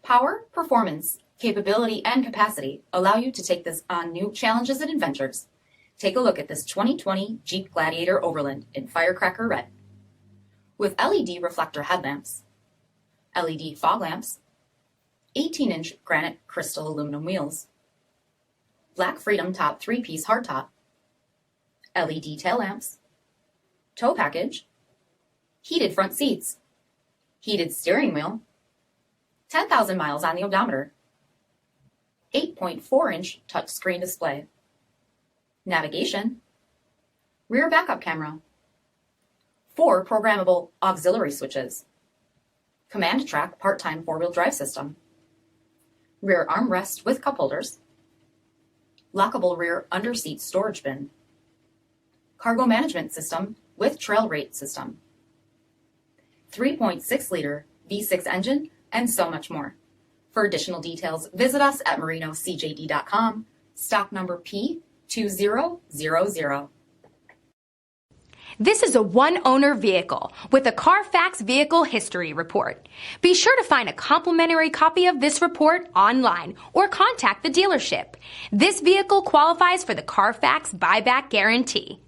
Power, performance, capability, and capacity allow you to take this on new challenges and adventures. Take a look at this 2020 Jeep Gladiator Overland in Firecracker Red. With LED reflector headlamps, LED fog lamps, 18-inch granite crystal aluminum wheels, Black Freedom top 3-piece hardtop, LED tail lamps, tow package, heated front seats, heated steering wheel, 10,000 miles on the odometer, 8.4-inch touchscreen display, navigation, rear backup camera, 4 programmable auxiliary switches, command track part-time 4-wheel drive system, rear armrest with cup holders, lockable rear under-seat storage bin, cargo management system with trail rate system, 3.6-liter V6 engine, and so much more. For additional details, visit us at marinocjd.com, stock number P2000. This is a one-owner vehicle with a CARFAX vehicle history report. Be sure to find a complimentary copy of this report online or contact the dealership. This vehicle qualifies for the CARFAX buyback guarantee.